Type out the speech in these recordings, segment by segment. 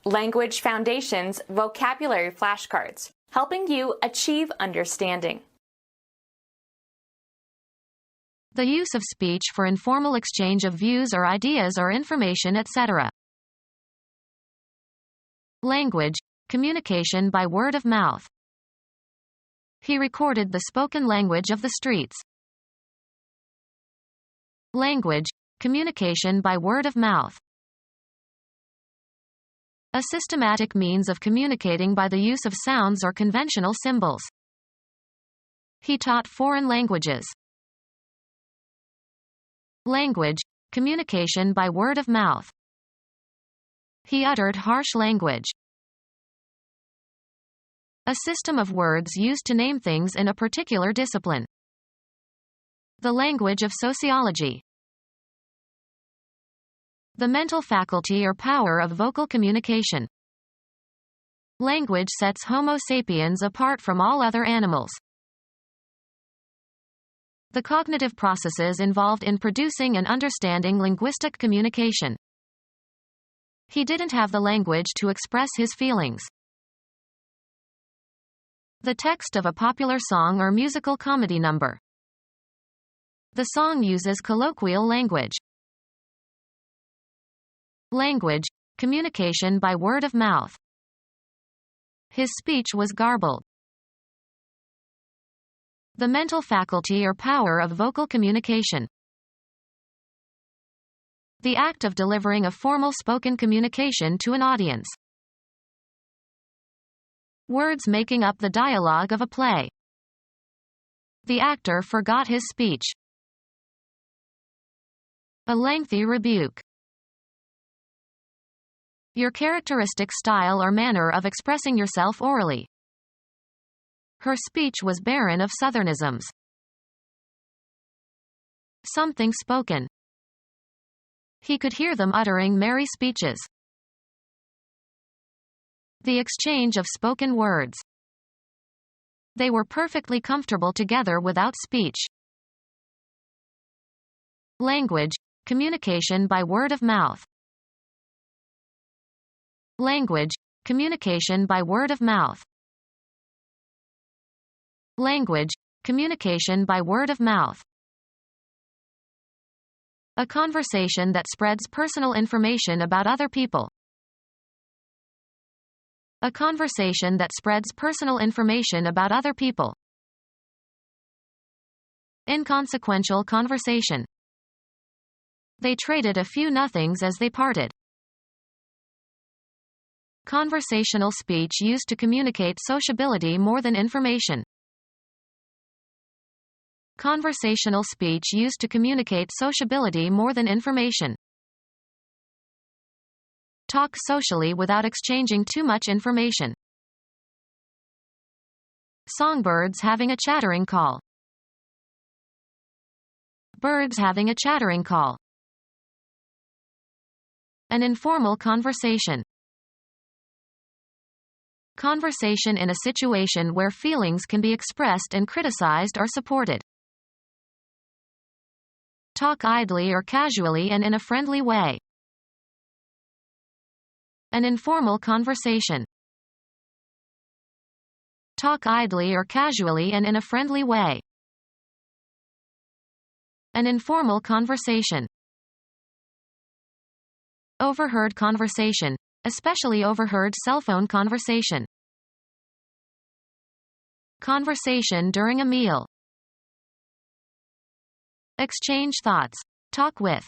Language Foundations Vocabulary Flashcards, helping you achieve understanding. The use of speech for informal exchange of views or ideas or information, etc. Language, communication by word of mouth. He recorded the spoken language of the streets. Language, communication by word of mouth. A systematic means of communicating by the use of sounds or conventional symbols. He taught foreign languages. Language, communication by word of mouth. He uttered harsh language. A system of words used to name things in a particular discipline. The language of sociology. The mental faculty or power of vocal communication. Language sets Homo sapiens apart from all other animals. The cognitive processes involved in producing and understanding linguistic communication. He didn't have the language to express his feelings. The text of a popular song or musical comedy number. The song uses colloquial language. Language, communication by word of mouth. His speech was garbled. The mental faculty or power of vocal communication. The act of delivering a formal spoken communication to an audience. Words making up the dialogue of a play. The actor forgot his speech. A lengthy rebuke. Your characteristic style or manner of expressing yourself orally. Her speech was barren of southernisms. Something spoken. He could hear them uttering merry speeches. The exchange of spoken words. They were perfectly comfortable together without speech. Language, communication by word of mouth. Language, communication by word of mouth. Language, communication by word of mouth. A conversation that spreads personal information about other people. A conversation that spreads personal information about other people. Inconsequential conversation. They traded a few nothings as they parted. Conversational speech used to communicate sociability more than information. Conversational speech used to communicate sociability more than information. Talk socially without exchanging too much information. Songbirds having a chattering call. Birds having a chattering call. An informal conversation. Conversation in a situation where feelings can be expressed and criticized or supported. Talk idly or casually and in a friendly way. An informal conversation. Talk idly or casually and in a friendly way. An informal conversation. Overheard conversation, especially overheard cell phone conversation. Conversation during a meal. Exchange thoughts. Talk with.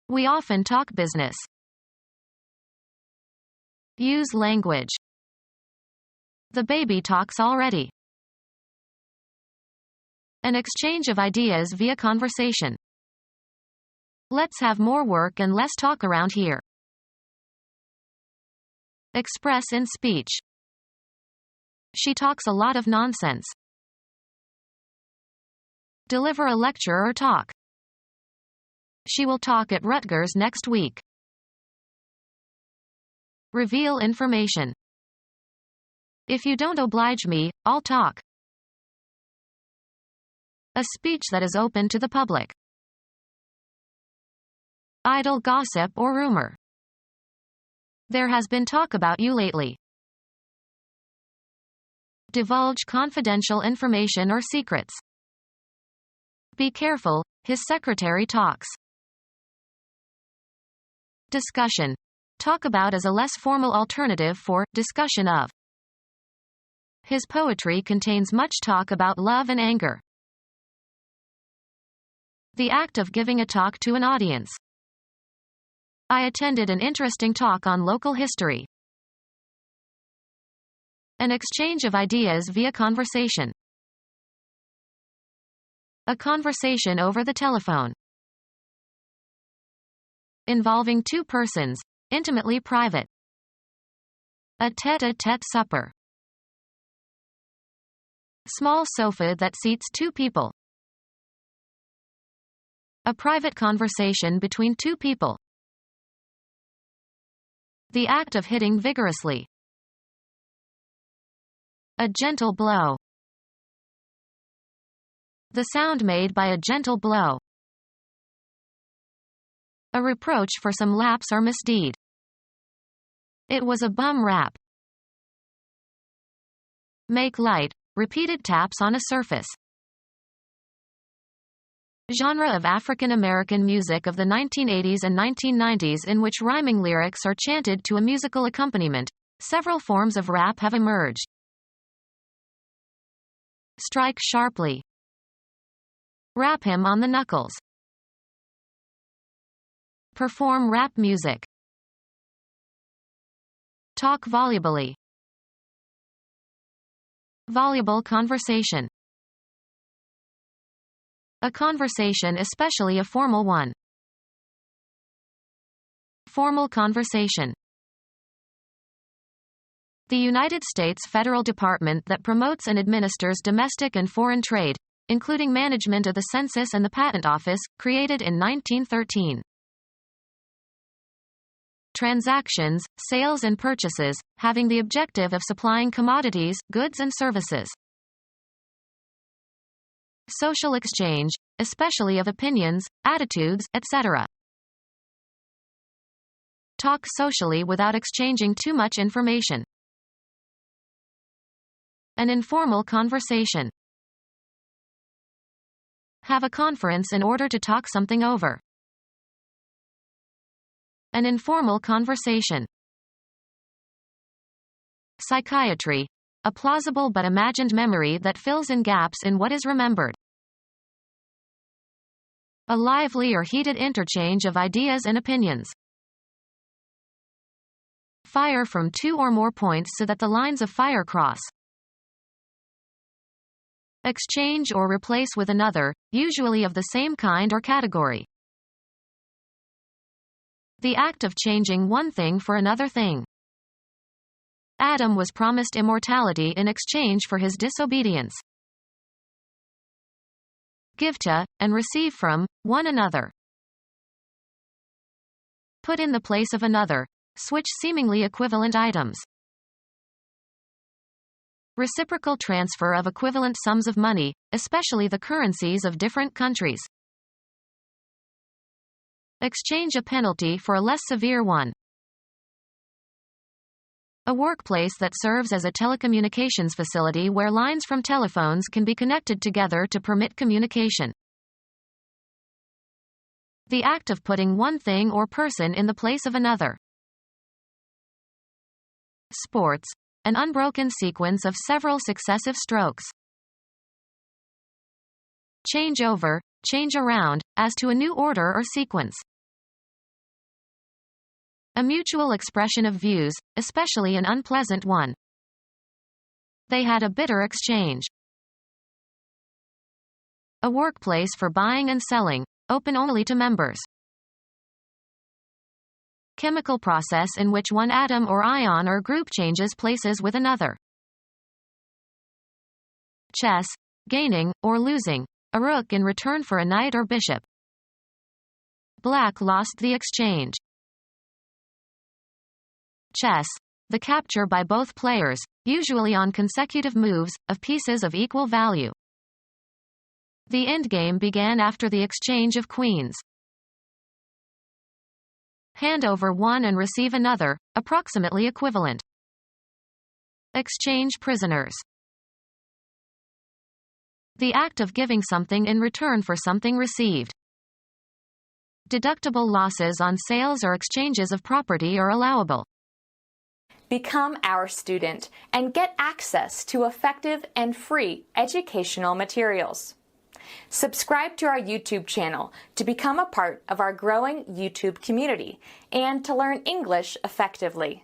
We often talk business. Use language. The baby talks already. An exchange of ideas via conversation. Let's have more work and less talk around here. Express in speech. She talks a lot of nonsense. Deliver a lecture or talk. She will talk at Rutgers next week. Reveal information. If you don't oblige me, I'll talk. A speech that is open to the public. Idle gossip or rumor. There has been talk about you lately. Divulge confidential information or secrets. Be careful, his secretary talks. Discussion. Talk about as a less formal alternative for discussion of. His poetry contains much talk about love and anger. The act of giving a talk to an audience. I attended an interesting talk on local history. An exchange of ideas via conversation. A conversation over the telephone. Involving two persons, intimately private. A tête-à-tête supper. Small sofa that seats two people. A private conversation between two people. The act of hitting vigorously. A gentle blow. The sound made by a gentle blow. A reproach for some lapse or misdeed. It was a bum rap. Make light, repeated taps on a surface. Genre of African American music of the 1980s and 1990s in which rhyming lyrics are chanted to a musical accompaniment. Several forms of rap have emerged. Strike sharply. Rap him on the knuckles. Perform rap music. Talk volubly. Voluble conversation. A conversation, especially a formal one. Formal conversation. The United States federal department that promotes and administers domestic and foreign trade, including management of the Census and the Patent Office, created in 1913. Transactions, sales and purchases, having the objective of supplying commodities, goods and services. Social exchange, especially of opinions, attitudes, etc. Talk socially without exchanging too much information. An informal conversation. Have a conference in order to talk something over. An informal conversation. Psychiatry. A plausible but imagined memory that fills in gaps in what is remembered. A lively or heated interchange of ideas and opinions. Fire from two or more points so that the lines of fire cross. Exchange or replace with another, usually of the same kind or category. The act of changing one thing for another thing. Adam was promised immortality in exchange for his disobedience. Give to, and receive from, one another. Put in the place of another. Switch seemingly equivalent items. Reciprocal transfer of equivalent sums of money, especially the currencies of different countries. Exchange a penalty for a less severe one. A workplace that serves as a telecommunications facility where lines from telephones can be connected together to permit communication. The act of putting one thing or person in the place of another. Sports. An unbroken sequence of several successive strokes. Change over, change around, as to a new order or sequence. A mutual expression of views, especially an unpleasant one. They had a bitter exchange. A workplace for buying and selling, open only to members. Chemical process in which one atom or ion or group changes places with another. Chess, gaining, or losing, a rook in return for a knight or bishop. Black lost the exchange. Chess, the capture by both players, usually on consecutive moves, of pieces of equal value. The endgame began after the exchange of queens. Hand over one and receive another, approximately equivalent. Exchange prisoners. The act of giving something in return for something received. Deductible losses on sales or exchanges of property are allowable. Become our student and get access to effective and free educational materials. Subscribe to our YouTube channel to become a part of our growing YouTube community and to learn English effectively.